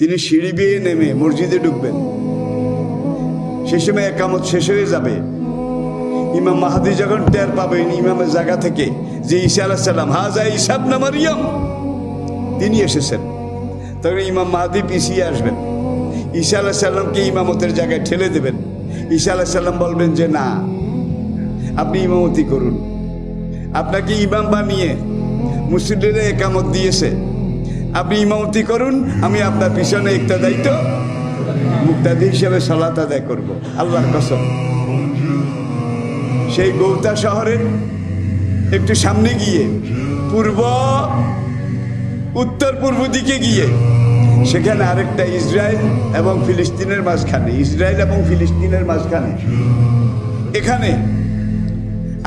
তিনি সিঁড়ি বেয়ে নেমে মসজিদে ঢুকবেন। সে সময় একামত শেষ হয়ে যাবে। ইমাম মাহাদি যখন টের পাবেন ইমামের জায়গা থেকে যে ঈসা আলাইহিস সালাম, হাজা ঈসা ইবনে মারইয়াম, তিনি এসেছেন, তখন ইমাম মাহাদি পিছিয়ে আসবেন, ঈসা আলাইহিস সালামকে ইমামতের জায়গায় ঠেলে দেবেন। ঈসা আলাইহিস সালাম বলবেন যে না, আপনি ইমামতি করুন, আপনাকে ইমাম বানিয়ে মুসল্লিরা একামত দিয়েছে, আপনি ইমামতি করুন, আমি আপনার পিছনে ইক্তাদায়িত মুক্তাদি হিসেবে সালাত আদায় করব। আল্লাহর কসম। সেই গৌতা শহরের একটু সামনে গিয়ে উত্তর পূর্ব দিকে গিয়ে সেখানে আরেকটা ইসরায়েল এবং ফিলিস্তিনের মাঝখানে, ইসরায়েল এবং ফিলিস্তিনের মাঝখানে এখানে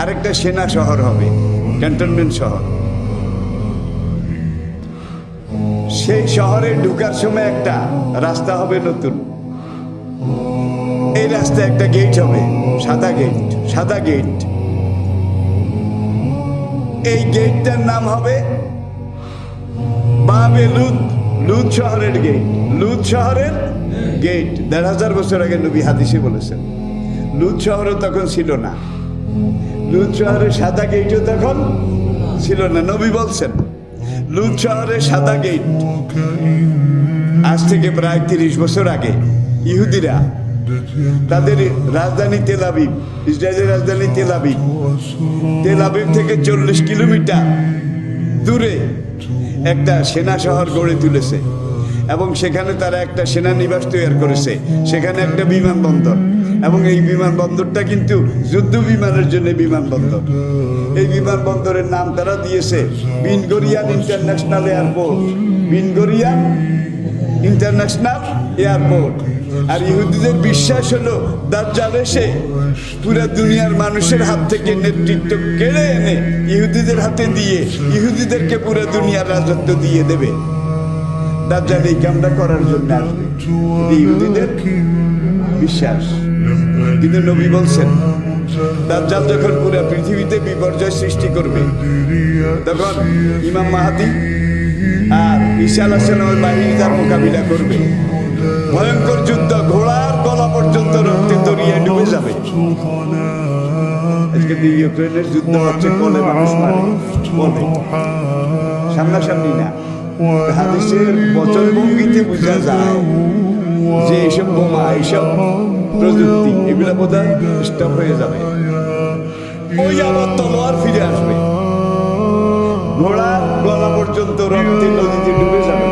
আরেকটা সেনা শহর হবে, ক্যান্টনমেন্ট শহর। সেই শহরে ঢুকার সময় একটা রাস্তা হবে নতুন। এই রাস্তায় একটা গেট হবে, সাদা গেট। এই গেটটার নাম হবে বাবে লুদ শহরের গেট। লুদ শহরের গেট ১৫০০ বছর আগে নবী হাদিসে বলেছেন। লুদ শহরও তখন ছিল না, লুদ শহরের সাদা গেটও তখন ছিল না। নবী বলছেন লুদ শহরের সাদা গেট আজ থেকে প্রায় ৩০ বছর আগে ইহুদিরা তাদের রাজধানী তেল আবিব, ইসরায়েলের রাজধানী তেল আবিব থেকে ৪০ কিলোমিটার দূরে একটা সেনা শহর গড়ে তুলেছে এবং সেখানে তারা একটা সেনানিবাস তৈরি করেছে। সেখানে একটা বিমানবন্দর, এবং এই বিমানবন্দরটা কিন্তু যুদ্ধ বিমানের জন্য বিমানবন্দর। এই বিমানবন্দরের নাম তারা দিয়েছে বিন গরিয়ান ইন্টারন্যাশনাল এয়ারপোর্ট, বিন গরিয়ান ইন্টারন্যাশনাল এয়ারপোর্ট। আর ইহুদিদের বিশ্বাস হলো দাজ্জাল এসে পুরো দুনিয়ার মানুষের হাত থেকে নেতৃত্ব কেড়ে এনে ইহুদিদের হাতে দিয়ে ইহুদিদেরকে পুরো দুনিয়ার রাজত্ব দিয়ে দেবে। দাজ্জাল এই কামটা করার জন্য আসবে, ইহুদিদের বিশ্বাস। কিন্তু নবী বলছেন দাজ্জাল যখন পুরো পৃথিবীতে বিপর্যয় সৃষ্টি করবে, তখন ইমাম মাহাদি আর ঈসা আলাইহিস সালামের বাহিনী তার মোকাবিলা করবে। ভয়ঙ্কর যুদ্ধ, ঘোড়ার গলা পর্যন্ত রক্তে তরিয়ে ডুবে যাবে। আজকে ইউক্রেনের যুদ্ধ হচ্ছে, কোলে মানুষ মারে, কোলে, সামনাসামনি না। হাদিসের বচনভঙ্গিতে বোঝা যায় যে এইসব বোমা, এইসব প্রযুক্তি, এগুলো বোধহয় স্টপ হয়ে যাবে। ওই আবার তলোয়ার ফিরে আসবে, ঘোড়ার গলা পর্যন্ত রক্তে নদীতে ডুবে যাবে।